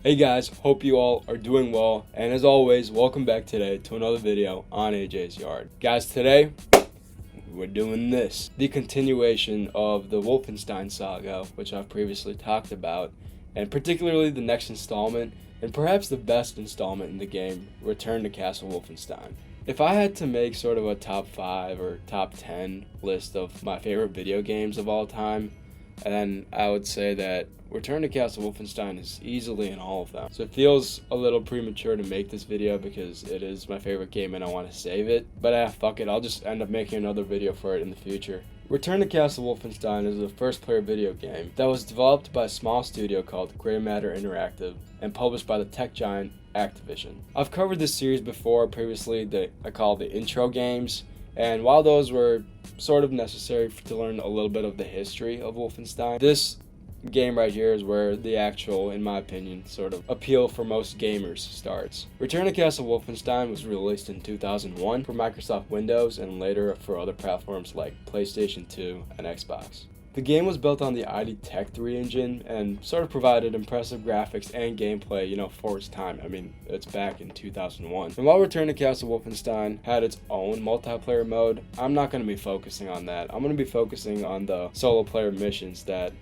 Hey guys, hope you all are doing well, and as always, welcome back today to another video on AJ's Yard. Guys, today, we're doing this. The continuation of the Wolfenstein saga, which I've previously talked about, and particularly the next installment, and perhaps the best installment in the game, Return to Castle Wolfenstein. If I had to make sort of a top 5 or top 10 list of my favorite video games of all time, then I would say that Return to Castle Wolfenstein is easily in all of them. So it feels a little premature to make this video because it is my favorite game and I want to save it. But fuck it, I'll just end up making another video for it in the future. Return to Castle Wolfenstein is a first-player video game that was developed by a small studio called Grey Matter Interactive and published by the tech giant Activision. I've covered this series before previously that I call the intro games. And while those were sort of necessary to learn a little bit of the history of Wolfenstein, this game right here is where the actual, in my opinion, sort of appeal for most gamers starts. Return to Castle Wolfenstein was released in 2001 for Microsoft Windows and later for other platforms like PlayStation 2 and Xbox. The game was built on the ID Tech 3 engine and sort of provided impressive graphics and gameplay, for its time. I mean, it's back in 2001. And while Return to Castle Wolfenstein had its own multiplayer mode, I'm not going to be focusing on that. I'm going to be focusing on the solo player missions that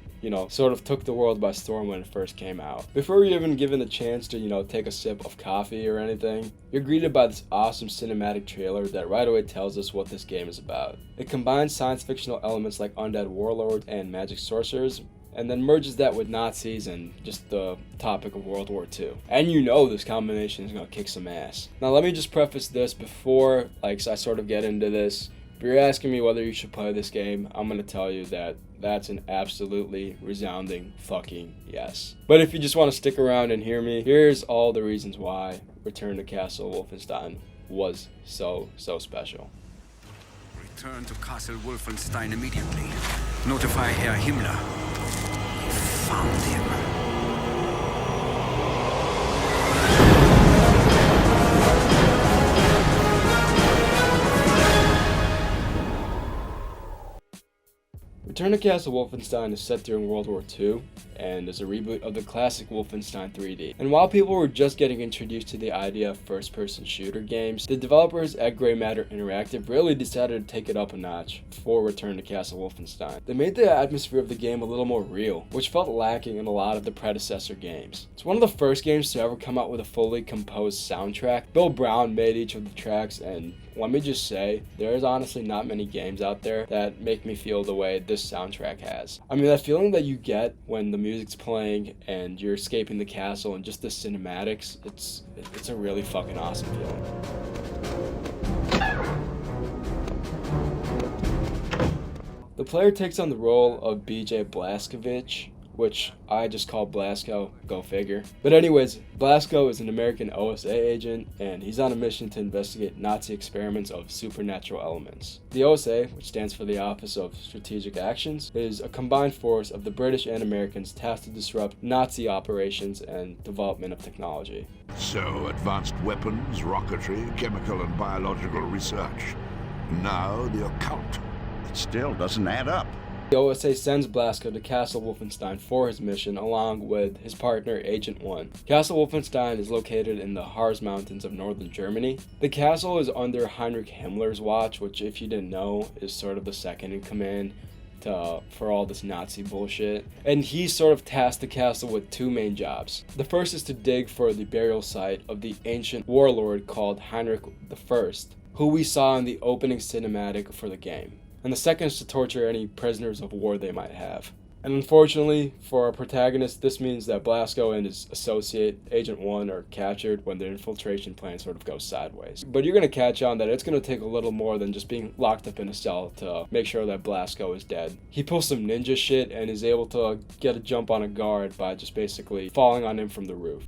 sort of took the world by storm when it first came out. Before you're even given a chance to, take a sip of coffee or anything, you're greeted by this awesome cinematic trailer that right away tells us what this game is about. It combines science fictional elements like undead warlords and magic sorcerers, and then merges that with Nazis and just the topic of World War II. And this combination is gonna kick some ass. Now let me just preface this before I sort of get into this. If you're asking me whether you should play this game, I'm going to tell you that that's an absolutely resounding fucking yes. But if you just want to stick around and hear me, here's all the reasons why Return to Castle Wolfenstein was so special. Return to Castle Wolfenstein immediately. Notify Herr Himmler. We found him. Return to Castle Wolfenstein is set during World War II and is a reboot of the classic Wolfenstein 3D. And while people were just getting introduced to the idea of first-person shooter games, the developers at Grey Matter Interactive really decided to take it up a notch for Return to Castle Wolfenstein. They made the atmosphere of the game a little more real, which felt lacking in a lot of the predecessor games. It's one of the first games to ever come out with a fully composed soundtrack. Bill Brown made each of the tracks, and let me just say, there's honestly not many games out there that make me feel the way this soundtrack has. I mean, that feeling that you get when the music's playing and you're escaping the castle and just the cinematics, it's a really fucking awesome feeling. The player takes on the role of BJ Blazkowicz, which I just call Blasco, go figure. But anyways, Blasco is an American OSA agent, and he's on a mission to investigate Nazi experiments of supernatural elements. The OSA, which stands for the Office of Strategic Actions, is a combined force of the British and Americans tasked to disrupt Nazi operations and development of technology. So, advanced weapons, rocketry, chemical and biological research. Now, the occult. It still doesn't add up. The OSA sends Blasco to Castle Wolfenstein for his mission along with his partner Agent 1. Castle Wolfenstein is located in the Harz Mountains of northern Germany. The castle is under Heinrich Himmler's watch, which if you didn't know is sort of the second in command for all this Nazi bullshit. And he sort of tasked the castle with two main jobs. The first is to dig for the burial site of the ancient warlord called Heinrich I, who we saw in the opening cinematic for the game. And the second is to torture any prisoners of war they might have. And unfortunately, for our protagonist, this means that Blasco and his associate, Agent 1, are captured when their infiltration plan sort of goes sideways. But you're going to catch on that it's going to take a little more than just being locked up in a cell to make sure that Blasco is dead. He pulls some ninja shit and is able to get a jump on a guard by just basically falling on him from the roof.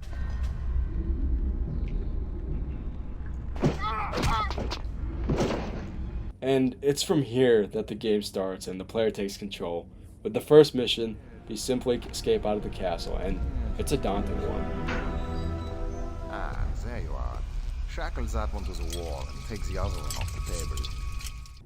And it's from here that the game starts and the player takes control. With the first mission, you simply escape out of the castle, and it's a daunting one. Ah, there you are. Shackle that one to the wall and take the other one off the table.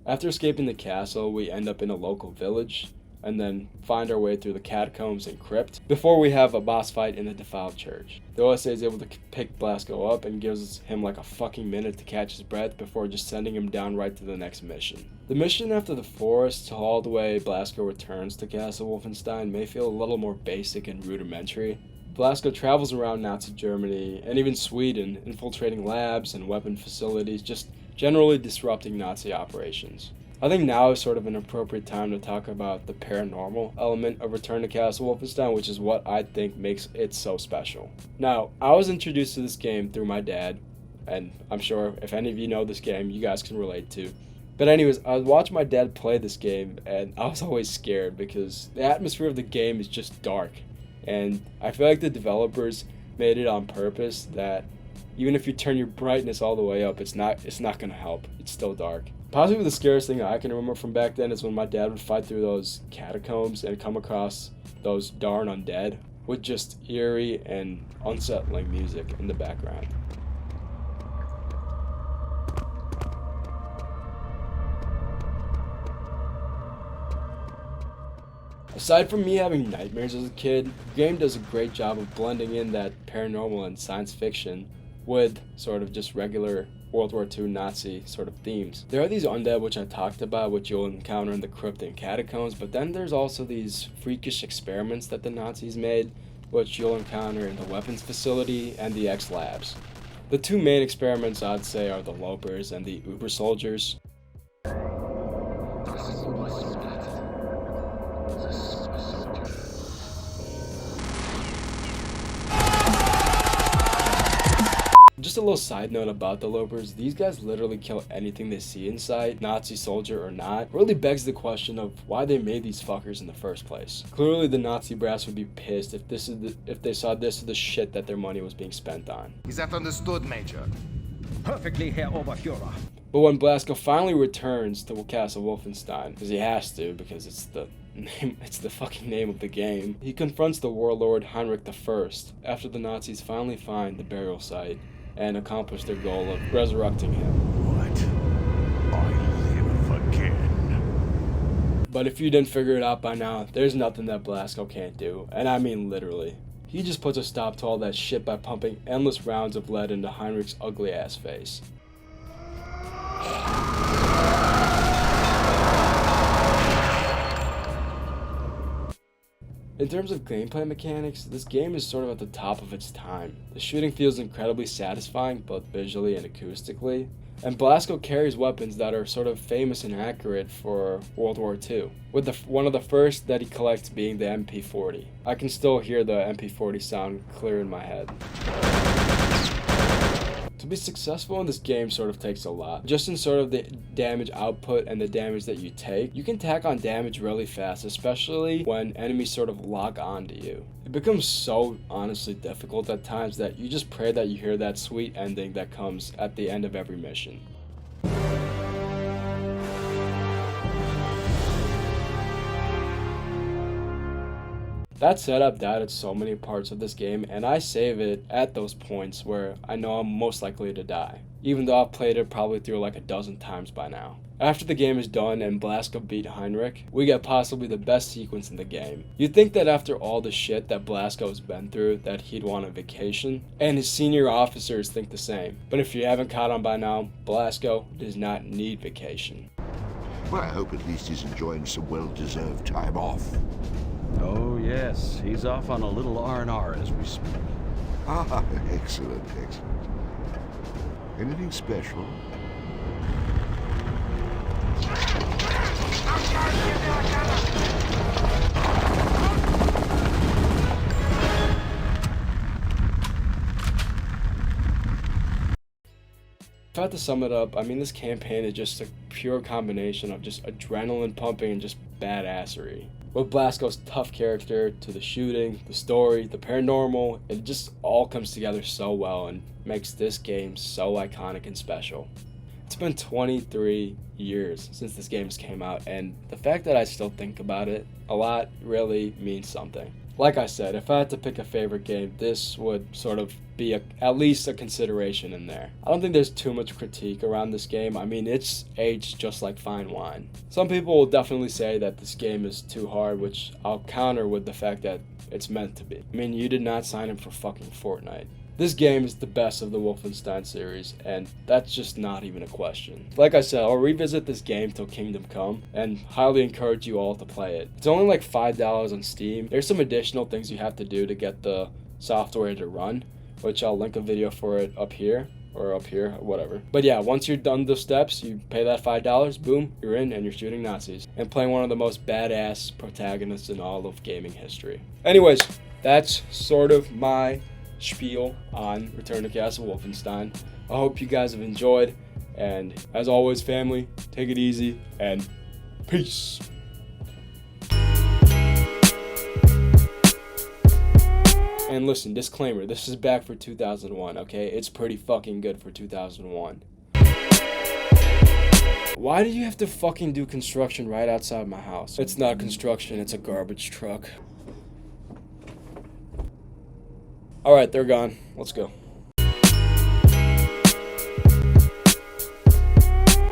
After escaping the castle, we end up in a local village, and then find our way through the catacombs and crypt before we have a boss fight in the defiled church. The OSA is able to pick Blasco up and gives him like a fucking minute to catch his breath before just sending him down right to the next mission. The mission after the forest all the way Blasco returns to Castle Wolfenstein may feel a little more basic and rudimentary. Blasco travels around Nazi Germany and even Sweden, infiltrating labs and weapon facilities, just generally disrupting Nazi operations. I think now is sort of an appropriate time to talk about the paranormal element of Return to Castle Wolfenstein, which is what I think makes it so special. Now, I was introduced to this game through my dad, and I'm sure if any of you know this game, you guys can relate to. But anyways, I was watching my dad play this game, and I was always scared because the atmosphere of the game is just dark. And I feel like the developers made it on purpose that even if you turn your brightness all the way up, it's not going to help. It's still dark. Possibly the scariest thing that I can remember from back then is when my dad would fight through those catacombs and come across those darn undead with just eerie and unsettling music in the background. Aside from me having nightmares as a kid, the game does a great job of blending in that paranormal and science fiction with sort of just regular World War II Nazi sort of themes. There are these undead which I talked about, which you'll encounter in the crypt and catacombs, but then there's also these freakish experiments that the Nazis made, which you'll encounter in the weapons facility and the X labs. The two main experiments I'd say are the Lopers and the Uber soldiers. Just a little side note about the Lopers, these guys literally kill anything they see in sight, Nazi soldier or not. Really begs the question of why they made these fuckers in the first place. Clearly the Nazi brass would be pissed if they saw this is the shit that their money was being spent on. Is that understood, Major? Perfectly, Herr Oberführer. But when Blasco finally returns to Castle Wolfenstein, because he has to, because it's the fucking name of the game, he confronts the warlord Heinrich I after the Nazis finally find the burial site and accomplish their goal of resurrecting him. What? I live again. But if you didn't figure it out by now, there's nothing that Blasco can't do, and I mean literally. He just puts a stop to all that shit by pumping endless rounds of lead into Heinrich's ugly ass face. In terms of gameplay mechanics, this game is sort of at the top of its time. The shooting feels incredibly satisfying, both visually and acoustically, and Blasco carries weapons that are sort of famous and accurate for World War II, with one of the first that he collects being the MP40. I can still hear the MP40 sound clear in my head. To be successful in this game sort of takes a lot. Just in sort of the damage output and the damage that you take, you can tack on damage really fast, especially when enemies sort of lock on to you. It becomes so honestly difficult at times that you just pray that you hear that sweet ending that comes at the end of every mission. That said, I've died at so many parts of this game, and I save it at those points where I know I'm most likely to die, even though I've played it probably through like a dozen times by now. After the game is done and Blasco beat Heinrich, we get possibly the best sequence in the game. You'd think that after all the shit that Blasco has been through that he'd want a vacation, and his senior officers think the same. But if you haven't caught on by now, Blasco does not need vacation. Well, I hope at least he's enjoying some well-deserved time off. Oh, yes. He's off on a little R&R as we speak. Ah, excellent, excellent. Anything special? If I had to sum it up, I mean this campaign is just a pure combination of just adrenaline pumping and just badassery. With Blasco's tough character, to the shooting, the story, the paranormal, it just all comes together so well and makes this game so iconic and special. It's been 23 years since this game came out, and the fact that I still think about it a lot really means something. like I said, if I had to pick a favorite game, this would sort of be at least a consideration in there. I don't think there's too much critique around this game. I mean, it's aged just like fine wine. Some people will definitely say that this game is too hard, which I'll counter with the fact that it's meant to be. I mean, you did not sign up for fucking Fortnite. This game is the best of the Wolfenstein series, and that's just not even a question. Like I said, I'll revisit this game till Kingdom Come, and highly encourage you all to play it. It's only like $5 on Steam. There's some additional things you have to do to get the software to run, which I'll link a video for it up here, or up here, whatever. But yeah, once you're done those steps, you pay that $5, boom, you're in, and you're shooting Nazis, and playing one of the most badass protagonists in all of gaming history. Anyways, that's sort of my spiel on Return to Castle Wolfenstein. I hope you guys have enjoyed, and as always, family, take it easy, and peace. And listen, disclaimer, this is back for 2001, okay? It's pretty fucking good for 2001. Why do you have to fucking do construction right outside my house? It's not construction, it's a garbage truck. Alright, they're gone. Let's go.